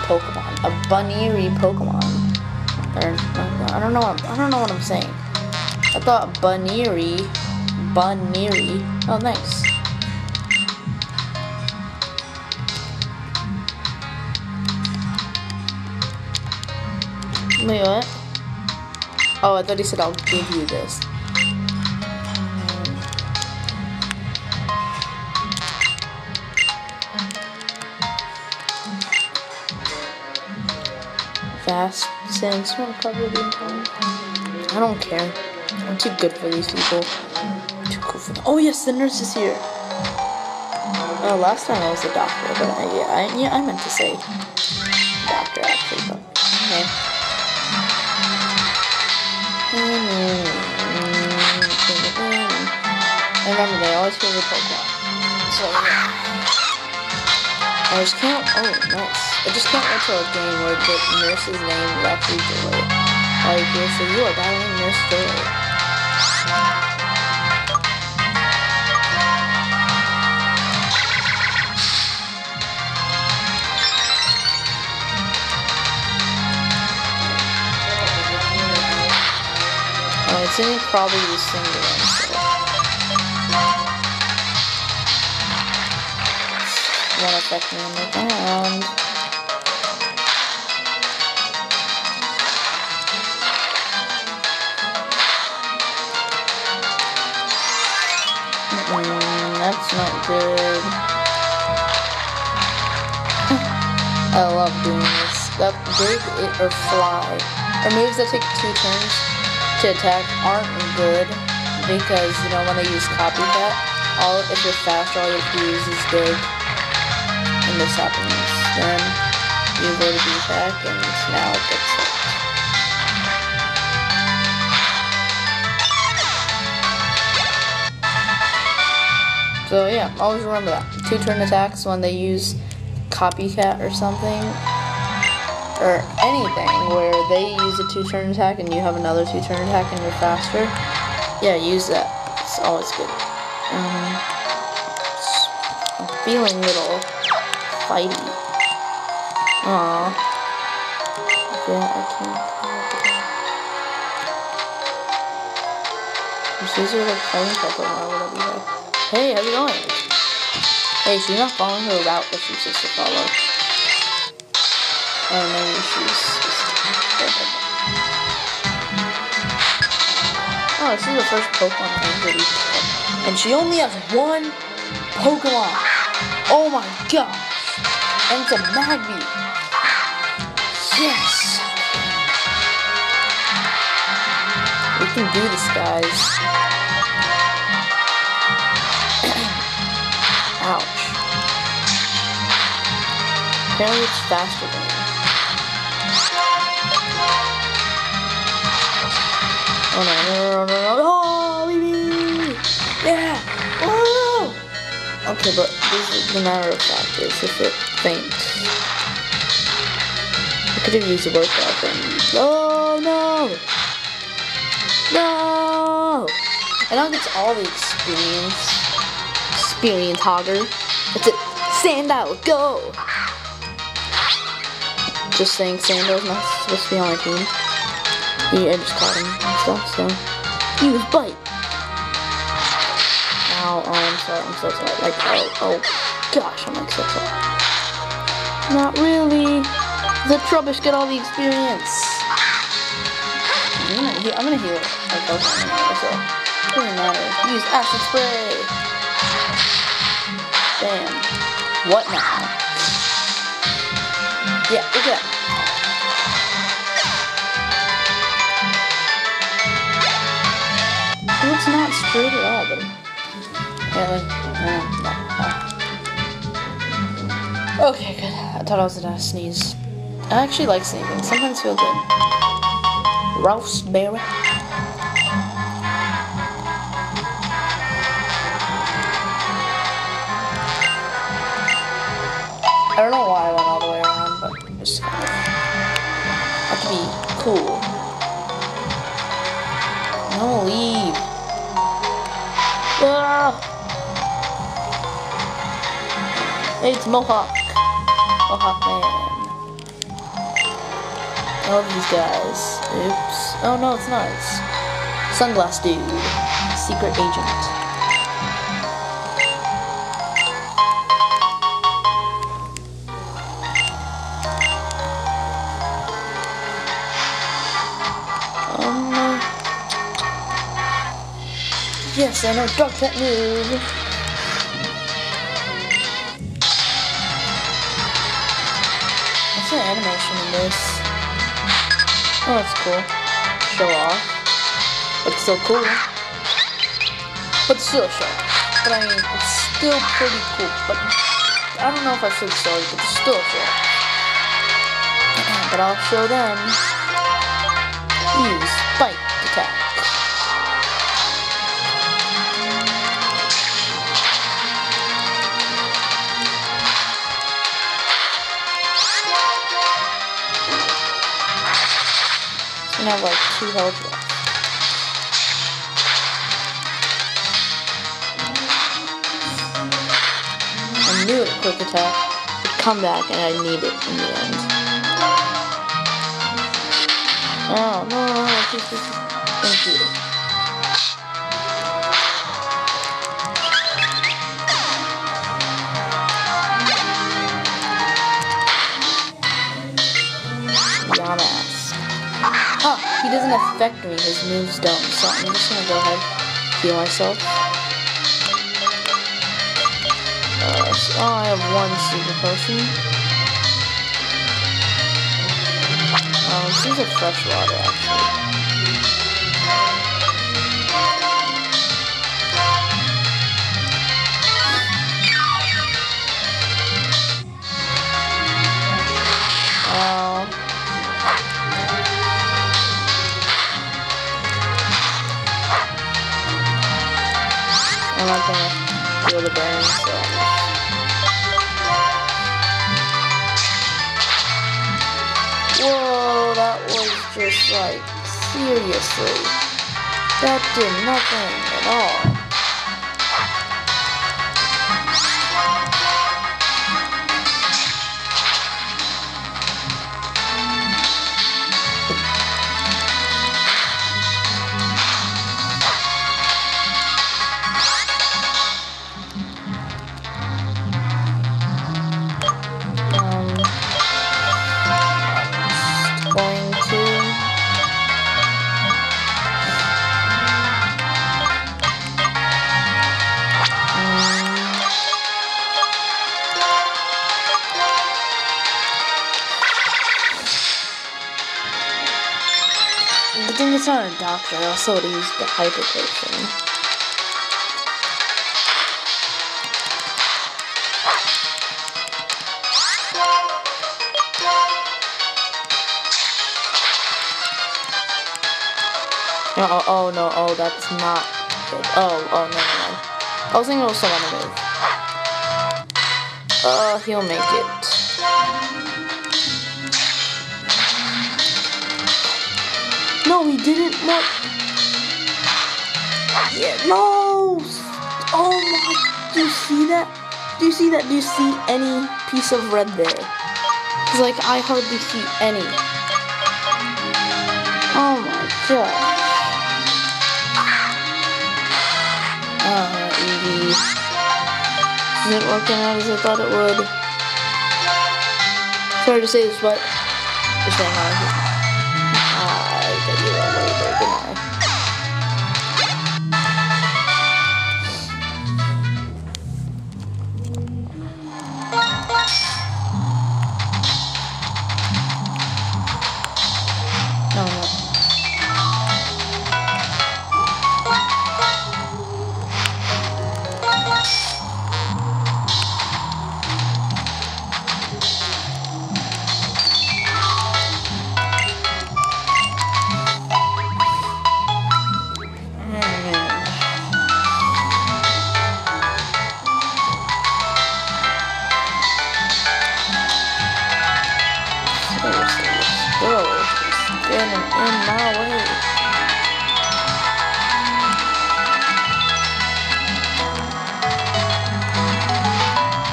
Pokemon. A Buneary Pokemon. Or, I don't know what I'm saying. I thought Buneary. Oh, nice. Wait, what? Oh, I thought he said I'll give you this. Fast since will probably be in time. I don't care. I'm too good for these people. Too cool for them. Oh yes, the nurse is here. Oh, last time I was the doctor, but I meant to say doctor actually. But okay. And remember, they always feel the Pokemon. So yeah. I just can't. Oh, nice. I just can't wait till a game where the nurse's name is actually Joy. Like, so you are battling Nurse Joy. It's gonna probably be single one, so won't affect me on the ground. That's not good. I love doing this. That Dig, It, or Fly are moves that take 2 turns to attack aren't good because, you know, when they use Copycat, if you're fast, all you have to use is Dig, and this happens. Then you go to the attack, and now it gets hit. So yeah, always remember that. 2 turn attacks when they use Copycat or something. Or anything where they use a 2 turn attack and you have another 2 turn attack and you're faster. Yeah, use that. It's always good. I'm feeling a little fighty. Aww. Yeah, I can't. These are like fighting Pokemon or whatever you have. Hey, how's it going? Hey, she's not following her route that she's supposed to follow. Oh, maybe she's oh, this is the first Pokemon I injured. And she only has 1 Pokemon. Oh my gosh. And it's a Magby. Yes. We can do this, guys. Ouch. Apparently it's faster than me. Oh no, no. Oh, baby! Yeah! Oh! Okay, but this is the matter of fact is if it faints. I could have used a workout then. Oh no! No! And now gets all the experience. Experience hogger. That's it. Sandile, go! Just saying Sandal's not supposed to be on my team. Yeah, I just caught him and stuff, so use bite. Ow, oh, I'm sorry, I'm so sorry. Like, oh gosh, I'm like so sorry. Not really. The Trubbish get all the experience. I'm gonna heal it. Like, okay, so it doesn't matter. Use acid spray. Damn. What now? Yeah, look at that. It looks not straight at all, but yeah, like, no. Okay, good. I thought I was gonna sneeze. I actually like sneezing. Sometimes feel good. Roastberry. I don't know why I went all the way around, but just kind of have to be cool. No, leave. Ah! It's Mohawk. Mohawk Man. I love these guys. Oops. Oh no, it's not. It's Sunglass Dude. Secret agent. Yes, I know Dark Pet move. What's the animation in this? Oh, it's cool. Show off. It's still cool. But still show off. But I mean, it's still pretty cool. But I don't know if I should show it, but it's still show off. But I'll show them. Use Spike Attack. I have like 2 health left. I knew it, quick attack would come back and I need it in the end. Oh no, thank you. Yamask. Oh, he doesn't affect me, his moves don't, so I'm just gonna go ahead and heal myself. So I have 1 super potion. This is a fresh water actually. I'm not gonna feel the burn, so whoa, that was just like, seriously. That did nothing at all. Good thing it's not a doctor, I also would use the hyper potion. Oh no, oh that's not good. Oh, no. I was thinking it was someone to move. He'll make it. No, he didn't. What? Yeah, no! Oh my, do you see that? Do you see that? Do you see any piece of red there? Cause like, I hardly see any. Oh my god. Eevee. This isn't working out as I thought it would. Sorry to say this, but just saying how getting in my way.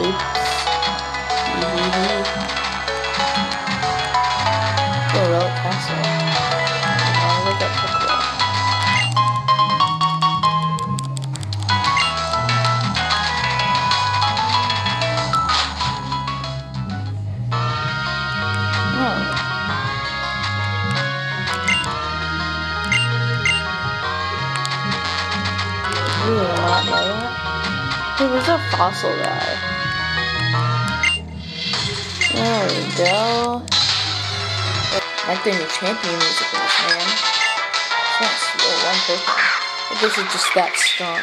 Oops. Oh, well. Hey, where's that fossil guy? There we go. Like the new champion music in this, man. It's not slow, one Pokemon. I guess it's just that strong.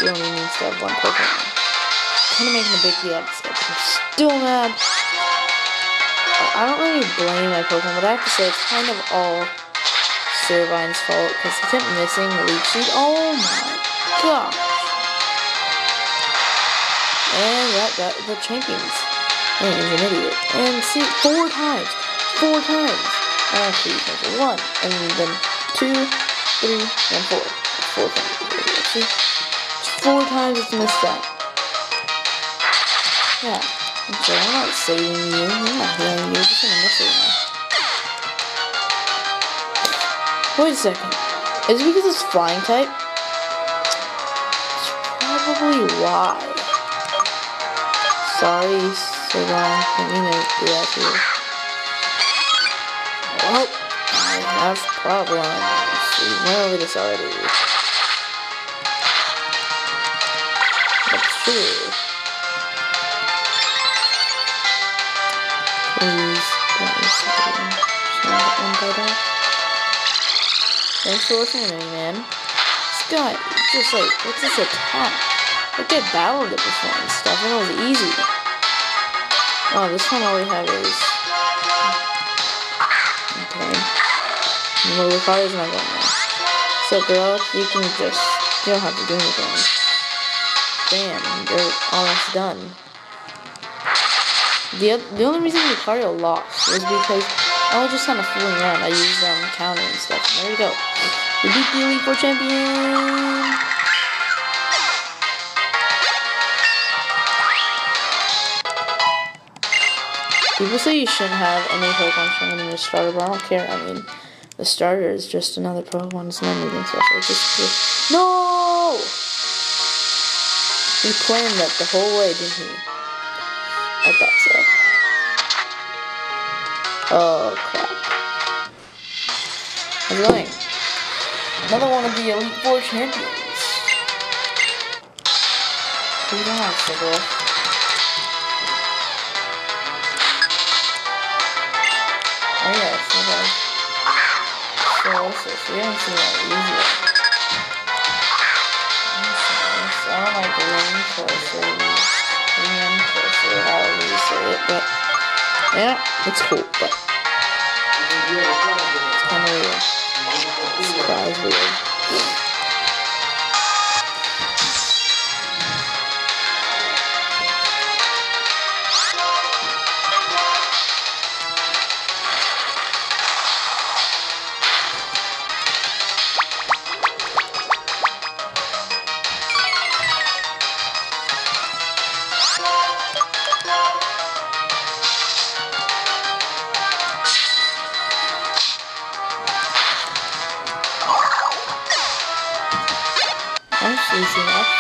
You only need to have one Pokemon. Kind of making a big deal out of this, but I'm still mad. I don't really blame my Pokemon, but I have to say it's kind of all Servine's fault because he kept missing the Leech Seed. Oh my gosh! And that got the champions. And he's an idiot. And see, 4 times. 4 times. Actually, he's 1, and then 2, 3, and 4. That's 4 times. See? It's 4 times it's missed that. Yeah. So I'm not saving you. I'm not healing you. Just gonna miss it now. Wait a second. Is it because it's flying type? It's probably why. Sorry, Savannah. Didn't mean to do that to you. Well, I have problems. We went over this already. That's true. Please, let me see. Just want to get one bite off. Thanks for listening to me, man. This guy, just like, what's this attack? Like I battled it before and stuff, and it was easy. Oh, this one all we have is... Okay. No, Lucario's not going there. So, girl, you can just... You don't have to do anything. Damn, you're almost done. The only reason Lucario lost was because I was just kind of fooling around. I used counter and stuff. And there you go. We beat the Elite Four champion. People say you shouldn't have any Pokemon from in your starter, but I don't care. I mean, the starter is just another Pokemon. It's not anything special. It's just no. He planned that the whole way, didn't he? I thought so. Oh, crap. How's it going? Another one of the Elite Four champions. Who don't have Sigil? Oh yeah, Sigil. So we haven't seen that easy. I don't like Rain Closer, however you say it, but yeah, it's cool, but it's kind of weird. Surprise weird. That's easy enough.